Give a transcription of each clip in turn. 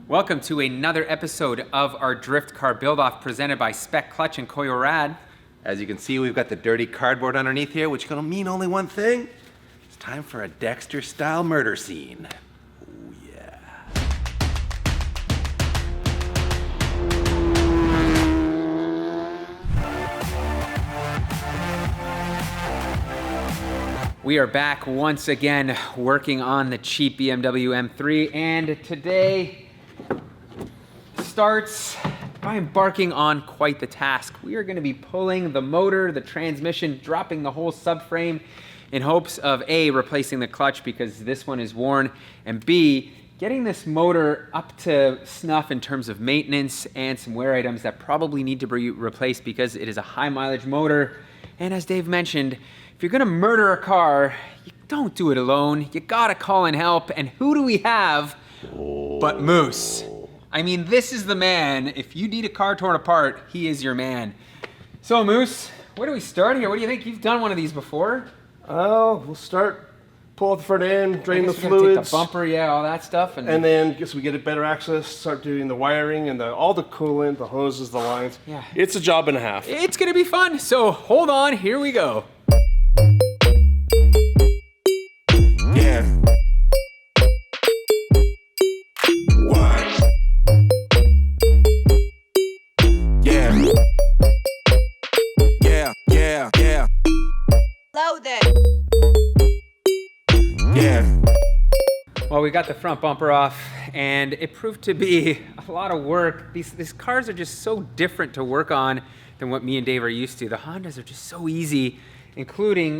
Welcome to another episode of our drift car build-off presented by Spec Clutch and Koyo Rad. As you can see, we've got the dirty cardboard underneath here, which can mean only one thing. It's time for a Dexter-style murder scene. Oh, yeah. We are back once again working on the cheap BMW M3, and today starts by embarking on quite the task. We are going to be pulling the motor, the transmission, dropping the whole subframe in hopes of A, replacing the clutch because this one is worn, and B, getting this motor up to snuff in terms of maintenance and some wear items that probably need to be replaced because it is a high mileage motor. And as Dave mentioned, if you're gonna murder a car, you don't do it alone. You gotta call in help. And who do we have but Moose? I mean, this is the man. If you need a car torn apart, he is your man. So Moose, where do we start here? What do you think? You've done one of these before. Oh, we'll start, pull out the front end, drain the Take fluids. the bumper, yeah, all that stuff. And then guess we get a better access, start doing the wiring and all the coolant, the hoses, the lines. Yeah. It's a job and a half. It's gonna be fun. So hold on, here we go. Yeah. What? Yeah. Yeah. Loaded. Yeah. Well, we got the front bumper off, and it proved to be a lot of work. These cars are just so different to work on than what me and Dave are used to. The Hondas are just so easy, including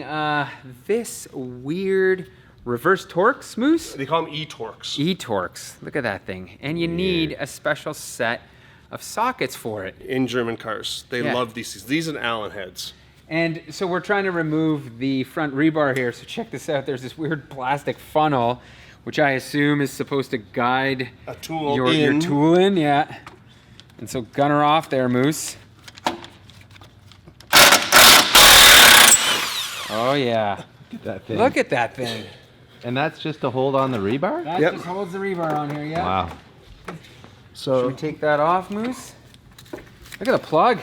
this weird reverse Torx, Moose? They call them E-Torx. E-Torx, look at that thing. And you need a special set of sockets for it. In German cars. They Yeah. love these. These and Allen heads. And so we're trying to remove the front rebar here. So check this out. There's this weird plastic funnel, which I assume is supposed to guide A tool your tool in, yeah. And so gunner off there, Moose. Oh yeah. Look at that thing. Look at that thing. And that's just to hold on the rebar? That Yep. just holds the rebar on here, yeah. Wow. Should So we take that off, Moose? Look at the plug.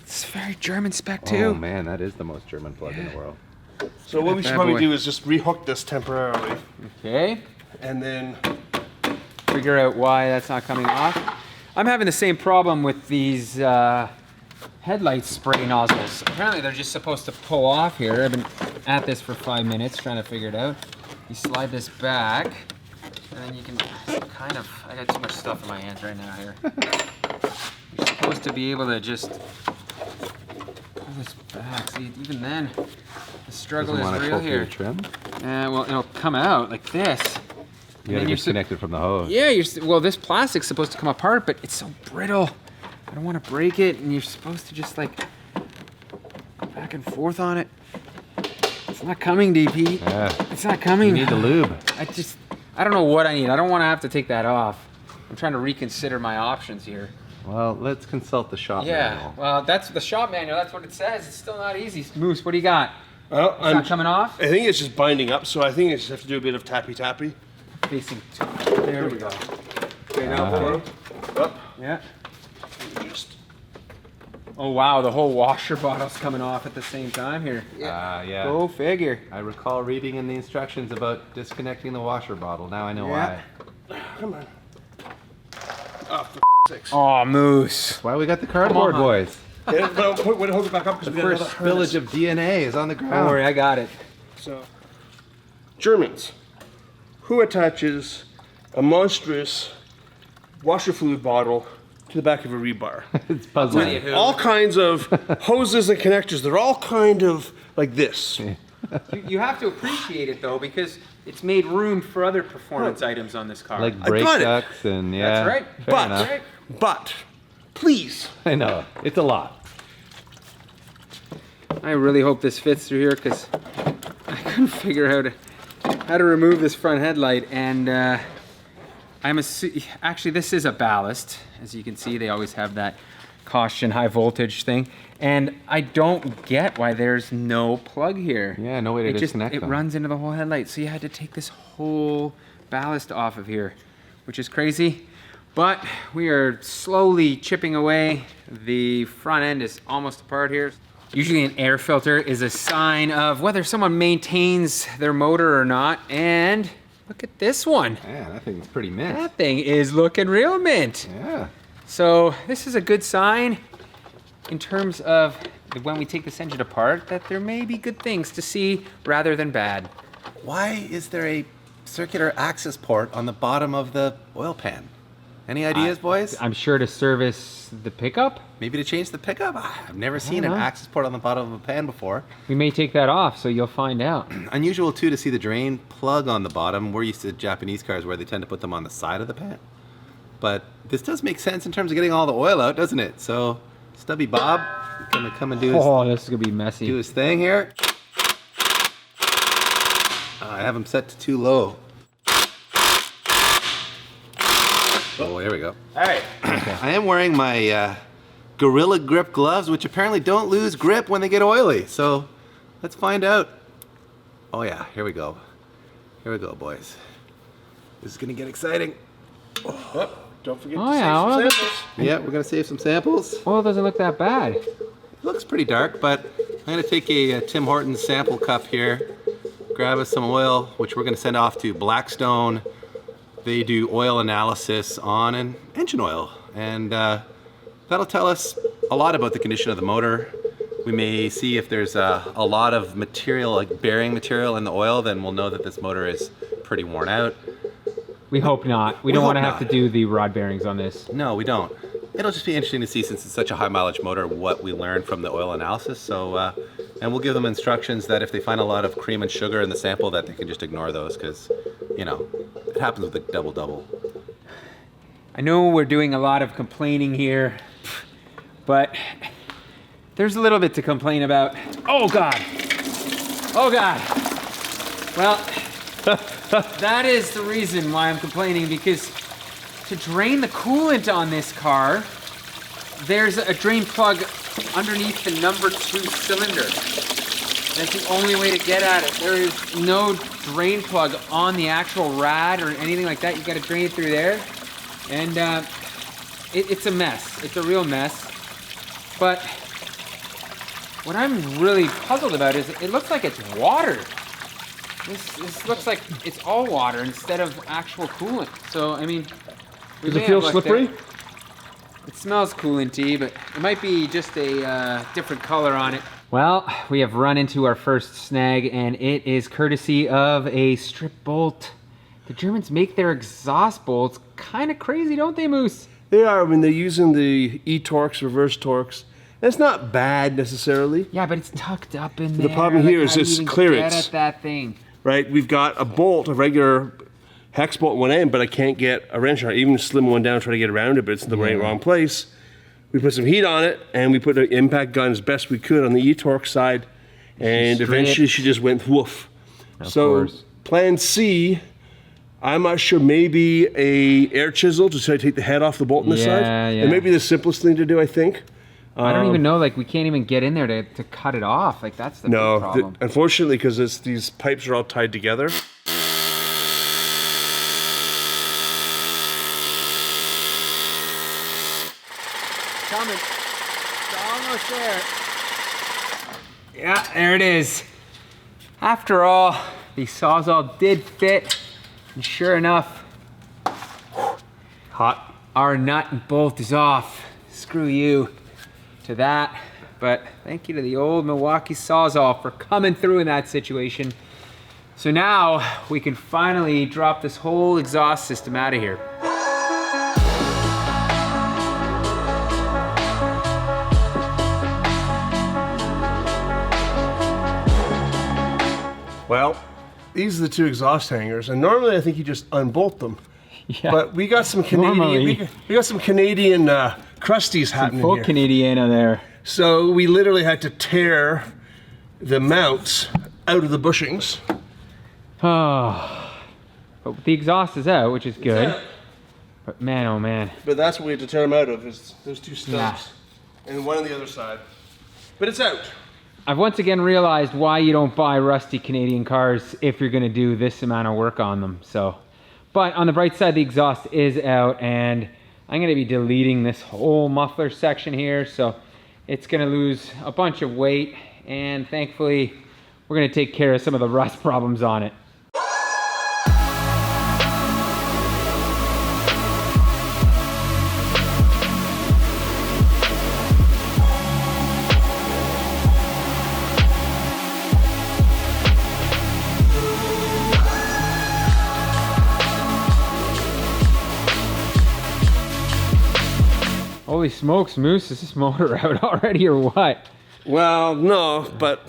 It's very German spec too. Oh man, that is the most German plug in the world. what we should bad probably boy. do is just rehook this temporarily. Okay. And then Figure out why that's not coming off. I'm having the same problem with these headlight spray nozzles. Apparently they're just supposed to pull off here. I've been at this for 5 minutes trying to figure it out. You slide this back, and then you can kind of, I got too much stuff in my hands right now here. You're supposed to be able to just pull this back. See, even then, the struggle Doesn't want is to real pull through here. the trim? Well, it'll come out like this. You gotta disconnect it from the hose. Yeah, well, this plastic's supposed to come apart, but it's so brittle. I don't want to break it, and you're supposed to just like go back and forth on it. It's not coming, DP. Yeah. It's not coming. You need the lube. I don't know what I need. I don't want to have to take that off. I'm trying to reconsider my options here. Well, let's consult the shop manual. Well, that's the shop manual. That's what it says. It's still not easy. Moose, what do you got? well, It's not coming off? I think it's just binding up, so I think I just have to do a bit of tappy. Facing. There we go. Okay, now pull up. Yeah. Just Oh wow, the whole washer bottle's coming off at the same time here. Yeah. Go figure. I recall reading in the instructions about disconnecting the washer bottle. Now I know why. come on. Oh, for sakes. Oh, Moose. That's why we got the cardboard on. boys. Yeah, but hold it back up because The we got first another harness. spillage of DNA is on the Don't ground. worry, I got it. So, Germans, who attaches a monstrous washer fluid bottle to the back of a rebar? It's puzzling. Tell you who. All kinds of hoses and connectors. They're all kind of like this. You have to appreciate it though, because it's made room for other performance items on this car. Like I brake got it. ducts and yeah. That's right. Fair But, enough. but, please. I know. It's a lot. I really hope this fits through here because I couldn't figure out how to remove this front headlight, and actually this is a ballast. As you can see, they always have that caution high voltage thing, and I don't get why there's no plug here. Yeah, no way to disconnect It them. runs into the whole headlight, so you had to take this whole ballast off of here, which is crazy. But we are slowly chipping away. The front end is almost apart here. Usually an air filter is a sign of whether someone maintains their motor or not. And look at this one. Yeah, that thing's pretty mint. That thing is looking real mint. Yeah. So this is a good sign in terms of when we take this engine apart that there may be good things to see rather than bad. Why is there a circular access port on the bottom of the oil pan? Any ideas, boys? I'm sure to service the pickup. Maybe to change the pickup? I've never seen an know. access port on the bottom of a pan before. We may take that off, so you'll find out. Unusual too to see the drain plug on the bottom. We're used to Japanese cars where they tend to put them on the side of the pan. But this does make sense in terms of getting all the oil out, doesn't it? So Stubby Bob is gonna come and do This is gonna be messy. his thing here. I have him set to too low. Oh, here we go. All right. I am wearing my Gorilla Grip gloves, which apparently don't lose grip when they get oily. So let's find out. Oh yeah, here we go. Here we go, boys. This is gonna get exciting. Oh, don't forget Oh, to yeah, save well, some samples. Yeah, we're gonna save some samples. Well, it doesn't look that bad. It looks pretty dark, but I'm gonna take a Tim Hortons sample cup here, grab us some oil, which we're gonna send off to Blackstone. They do oil analysis on an engine oil, and that'll tell us a lot about the condition of the motor. We may see if there's a lot of material, like bearing material in the oil, then we'll know that this motor is pretty worn out. We hope not. We don't want to have to do the rod bearings on this. No, we don't. It'll just be interesting to see, since it's such a high mileage motor, what we learn from the oil analysis. So, and we'll give them instructions that if they find a lot of cream and sugar in the sample, that they can just ignore those, because, you know, it happens with the double-double. I know we're doing a lot of complaining here, but there's a little bit to complain about. Oh God. Oh God. Well, that is the reason why I'm complaining, because to drain the coolant on this car, there's a drain plug underneath the number 2 cylinder. That's the only way to get at it. There is no drain plug on the actual rad or anything like that. You got to drain it through there, and it's a mess. It's a real mess. But what I'm really puzzled about is it looks like it's water. This looks like it's all water instead of actual coolant. So I mean, Does it feel slippery? it smells coolanty, but it might be just a different color on it. Well, we have run into our first snag, and it is courtesy of a strip bolt. The Germans make their exhaust bolts kind of crazy, don't they, Moose? They are. I mean, they're using the e-Torx, reverse Torx. That's not bad necessarily, Yeah, but it's tucked up in there. The problem here is how do you this even clearance. Get at that thing. right? We've got a bolt, a regular hex bolt at one end, but I can't get a wrench on it. Even slim one down, try to get around it, but it's in the wrong place. We put some heat on it, and we put an impact gun as best we could on the e-Torx side, and eventually she just went woof. So plan C, I'm not sure, maybe a air chisel to try to take the head off the bolt on the side. Yeah. And maybe the simplest thing to do, I think. I don't even know, like, we can't even get in there to cut it off. Like, that's the big problem. Unfortunately, because these pipes are all tied together. Coming. It's almost there. Yeah, there it is. After all, the Sawzall did fit, and sure enough, Hot. our nut and bolt is off. Screw you to that. But thank you to the old Milwaukee Sawzall for coming through in that situation. So now we can finally drop this whole exhaust system out of here. Well, these are the two exhaust hangers, and normally I think you just unbolt them. Yeah. But we got some Canadian, we got some Canadian crusties happening Full here. Canadiana there. So we literally had to tear the mounts out of the bushings. Oh, but the exhaust is out, which is good. out. But man, oh man. But that's what we had to tear them out of, is those two stubs. And one on the other side. But it's out. I've once again realized why you don't buy rusty Canadian cars if you're gonna do this amount of work on them, so. But on the bright side, the exhaust is out, and I'm gonna be deleting this whole muffler section here, so it's gonna lose a bunch of weight, and thankfully, we're gonna take care of some of the rust problems on it. Holy smokes, Moose, is this motor out already or what? Well, no, but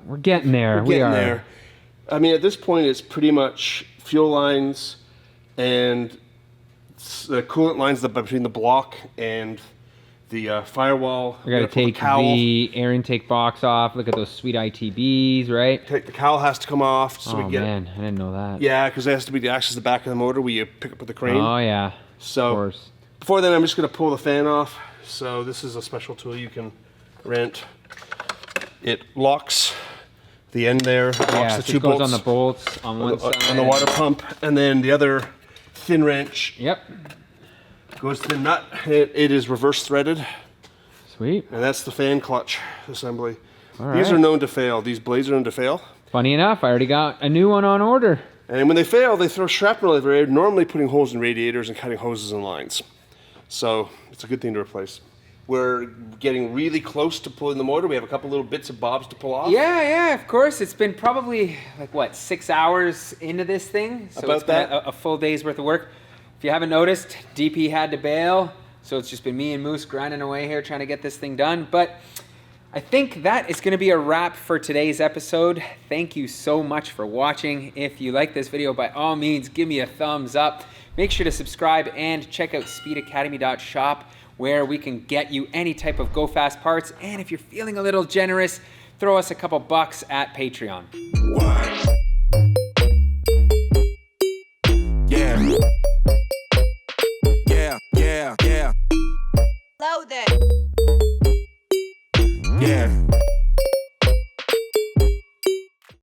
We're getting there. we're getting there. I mean, at this point, it's pretty much fuel lines and the coolant lines between the block and the firewall. We gotta pull take the air intake box off. Look at those sweet ITBs, right? The cowl has to come off so we Oh can get man, I didn't know that. Yeah, because it has to be to access the back of the motor where you pick up with the crane. Oh yeah, of So course. before then, I'm just going to pull the fan off. So this is a special tool you can rent. It locks the end there. It locks Yeah, the so two it goes bolts on the bolts on one side. on the water pump, and then the other thin wrench Yep, goes to the nut. It is reverse threaded, sweet. and that's the fan clutch assembly. All These right. are known to fail. These blades are known to fail. Funny enough, I already got a new one on order. And when they fail, they throw shrapnel everywhere, normally putting holes in radiators and cutting hoses and lines. So it's a good thing to replace. We're getting really close to pulling the motor. We have a couple little bits and bobs to pull off. Yeah, of course. It's been probably like what, 6 hours into this thing. So About it's been that. a full day's worth of work. If you haven't noticed, DP had to bail, so it's just been me and Moose grinding away here trying to get this thing done. But I think that is going to be a wrap for today's episode. Thank you so much for watching. If you like this video, by all means, give me a thumbs up. Make sure to subscribe and check out speedacademy.shop, where we can get you any type of Go Fast parts. And if you're feeling a little generous, throw us a couple bucks at Patreon. Yeah. Yeah, yeah, yeah. Loaded. Yeah.